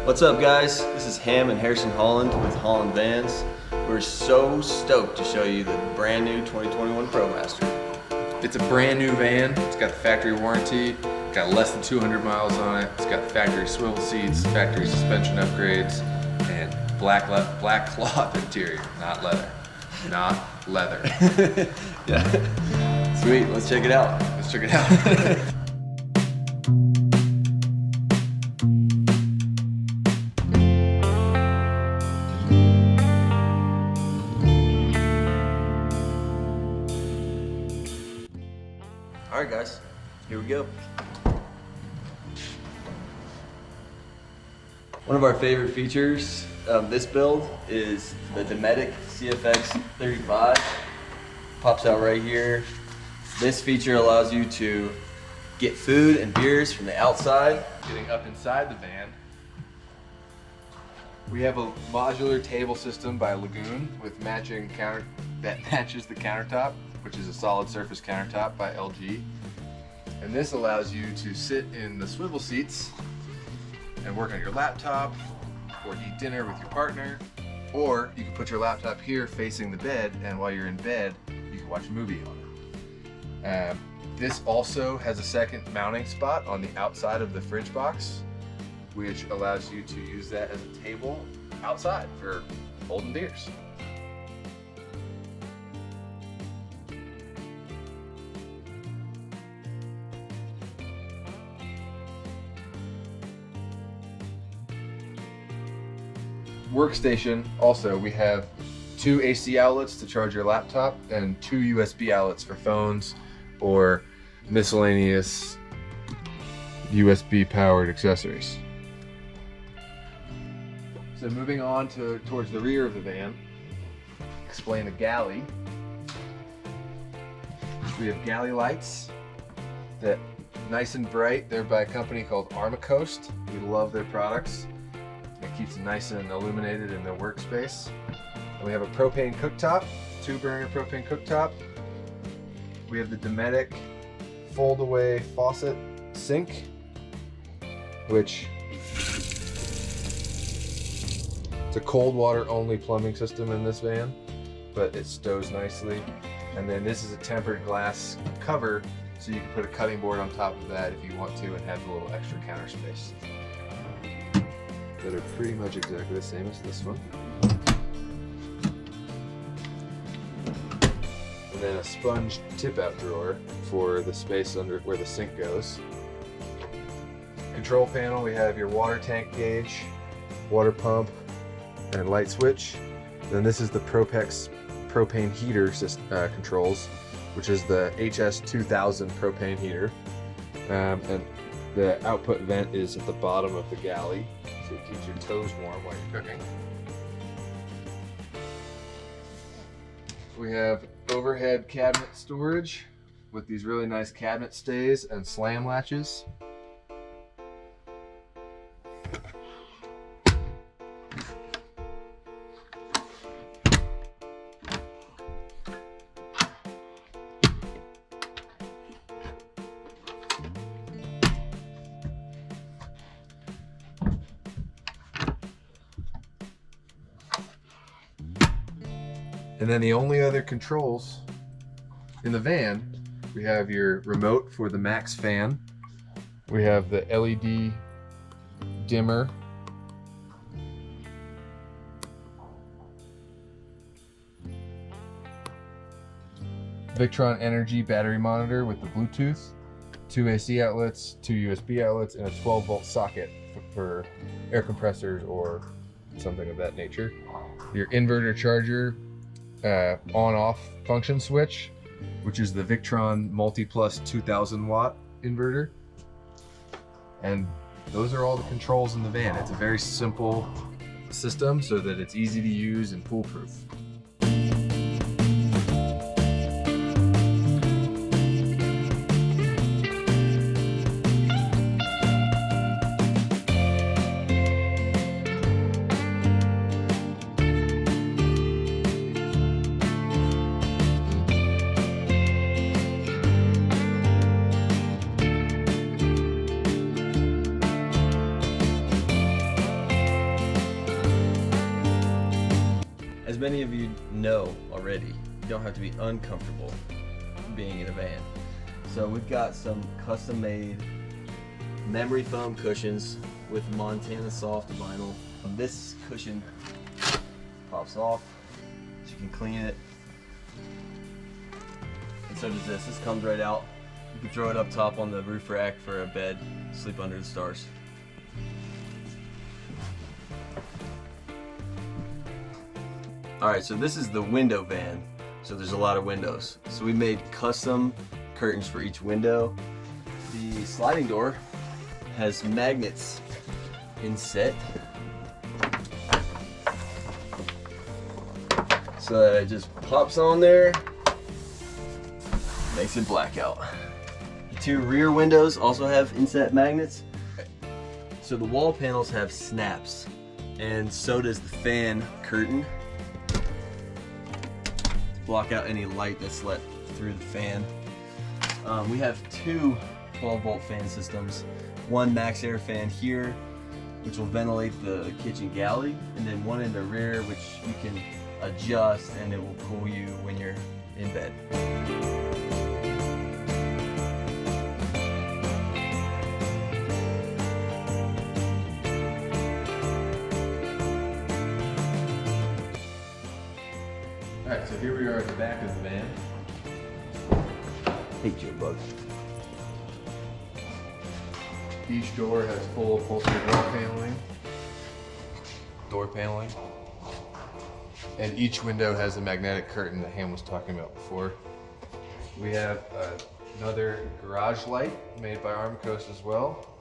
What's up, guys? This is Ham and Harrison Holland with Holland Vans. We're so stoked to show you the brand new 2021 Promaster. It's a brand new van. It's got the factory warranty, got less than 200 miles on it. It's got the factory swivel seats, factory suspension upgrades, and black cloth interior, not leather. Not leather. Yeah. Sweet, let's check it out. Let's check it out. All right, guys, here we go. One of our favorite features of this build is the Dometic CFX 35. Pops out right here. This feature allows you to get food and beers from the outside. Getting up inside the van, we have a modular table system by Lagoon with matching counter that matches the countertop, which is a solid surface countertop by LG. And this allows you to sit in the swivel seats and work on your laptop or eat dinner with your partner, or you can put your laptop here facing the bed, and while you're in bed you can watch a movie on it. This also has a second mounting spot on the outside of the fridge box, which allows you to use that as a table outside for holding beers. Workstation, also we have 2 AC outlets to charge your laptop and 2 USB outlets for phones or miscellaneous USB powered accessories. So moving on towards the rear of the van, explain the galley. We have galley lights that nice and bright. They're by a company called Armacost. We love their products. It keeps them nice and illuminated in their workspace. And we have a propane cooktop, 2-burner propane cooktop. We have the Dometic fold-away faucet sink, which it's a cold water only plumbing system in this van, but it stows nicely. And then this is a tempered glass cover, so you can put a cutting board on top of that if you want to and have a little extra counter space. That are pretty much exactly the same as this one. And then a sponge tip-out drawer for the space under where the sink goes. Control panel, we have your water tank gauge, water pump, and light switch. Then this is the Propex propane heater controls, which is the HS2000 propane heater. And the output vent is at the bottom of the galley, so it keeps your toes warm while you're cooking. We have overhead cabinet storage with these really nice cabinet stays and slam latches. And then the only other controls in the van, we have your remote for the max fan. We have the LED dimmer. Victron Energy battery monitor with the Bluetooth, 2 AC outlets, 2 USB outlets, and a 12-volt socket for air compressors or something of that nature. Your inverter charger, on-off function switch, which is the Victron Multi-Plus 2000 watt inverter. And those are all the controls in the van. It's a very simple system so that it's easy to use and foolproof. as many of you know already, you don't have to be uncomfortable being in a van. So we've got some custom-made memory foam cushions with Montana soft vinyl. This cushion pops off, so you can clean it. And so does this. This comes right out. You can throw it up top on the roof rack for a bed, sleep under the stars. Alright, so this is the window van. So there's a lot of windows. So we made custom curtains for each window. The sliding door has magnets inset, so that it just pops on there, makes it blackout. The two rear windows also have inset magnets. So the wall panels have snaps, and so does the fan curtain to block out any light that's let through the fan. We have two 12-volt fan systems. One max air fan here, which will ventilate the kitchen galley, and then one in the rear, which you can adjust and it will cool you when you're in bed. Alright, so here we are at the back of the van. Hate you, bug. Each door has full upholstered door paneling, and each window has a magnetic curtain that Ham was talking about before. We have another garage light made by Armacost as well.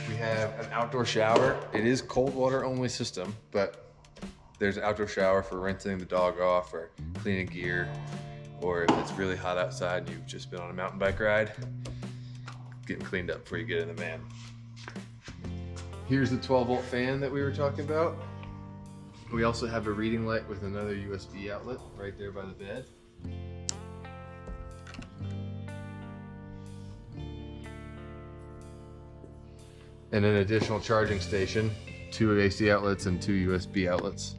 We have an outdoor shower. It is cold water only system, but there's an outdoor shower for rinsing the dog off or cleaning gear, or if it's really hot outside and you've just been on a mountain bike ride, getting cleaned up before you get in the van. Here's the 12-volt fan that we were talking about. We also have a reading light with another USB outlet right there by the bed. And an additional charging station, 2 AC outlets and 2 USB outlets.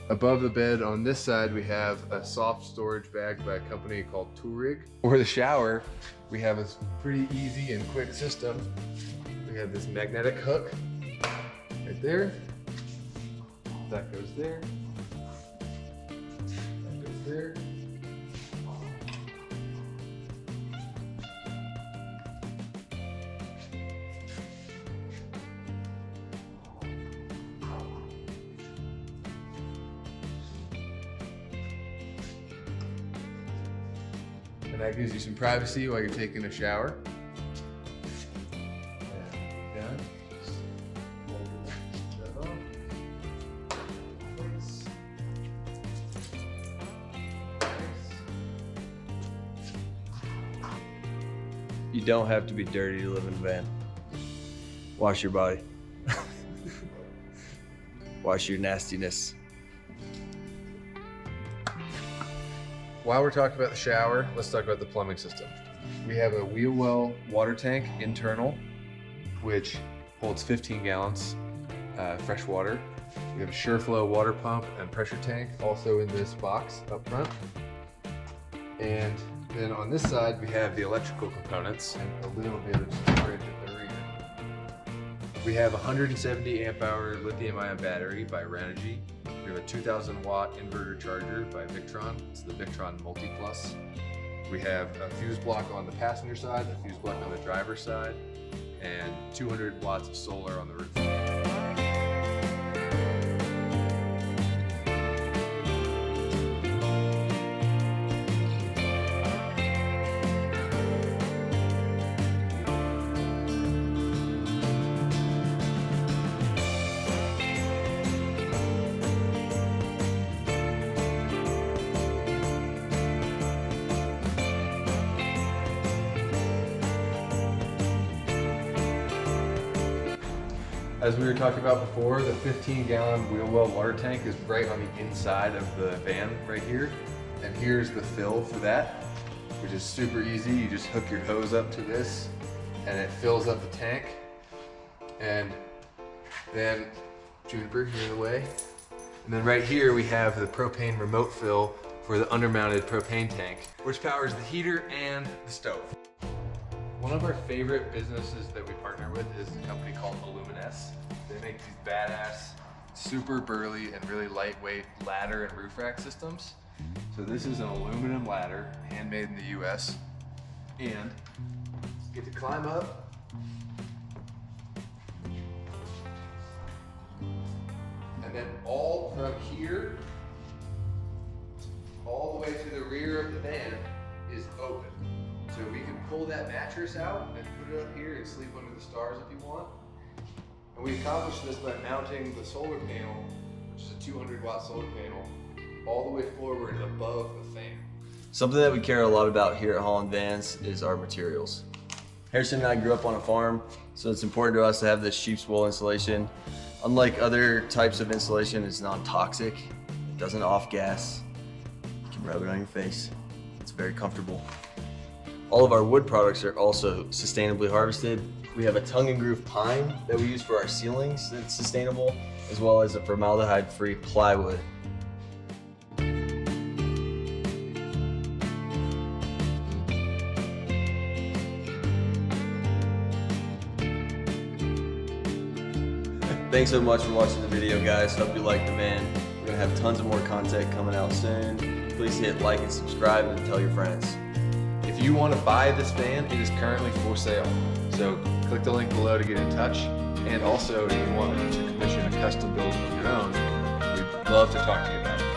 Above the bed on this side, we have a soft storage bag by a company called Tourig. For the shower, we have a pretty easy and quick system. We have this magnetic hook right there. That goes there. That goes there. And that gives you some privacy while you're taking a shower. And done. Just fold that off. Nice. You don't have to be dirty to live in a van. Wash your body. Wash your nastiness. While we're talking about the shower, let's talk about the plumbing system. We have a wheel well water tank internal, which holds 15 gallons fresh water. We have a SureFlow water pump and pressure tank also in this box up front. And then on this side, we have the electrical components and a little bit of storage at the rear. We have a 170 amp hour lithium ion battery by Renogy. We have a 2000 watt inverter charger by Victron. It's the Victron Multi Plus. We have a fuse block on the passenger side, a fuse block on the driver's side, and 200 watts of solar on the roof. As we were talking about before, the 15-gallon wheel well water tank is right on the inside of the van right here. And here's the fill for that. which is super easy. You just hook your hose up to this and it fills up the tank. And then Juniper, you're in the way. And then right here we have the propane remote fill for the undermounted propane tank, which powers the heater and the stove. One of our favorite businesses that we partner with is a company called Aluminess. They make these badass, super burly and really lightweight ladder and roof rack systems. So this is an aluminum ladder, handmade in the US. And you get to climb up. And then all from here, all the way to the rear of the van is open. So we can pull that mattress out and put it up here and sleep under the stars if you want. And we accomplished this by mounting the solar panel, which is a 200 watt solar panel, all the way forward above the fan. Something that we care a lot about here at Holland Vans is our materials. Harrison and I grew up on a farm, so it's important to us to have this sheep's wool insulation. Unlike other types of insulation, it's non-toxic, it doesn't off-gas, you can rub it on your face, it's very comfortable. All of our wood products are also sustainably harvested. We have a tongue and groove pine that we use for our ceilings that's sustainable, as well as a formaldehyde-free plywood. Thanks so much for watching the video, guys. Hope you liked the van. We're gonna have tons of more content coming out soon. Please hit like and subscribe and tell your friends. If you want to buy this van, it is currently for sale. So click the link below to get in touch. And also, if you want to commission a custom build of your own, we'd love to talk to you about it.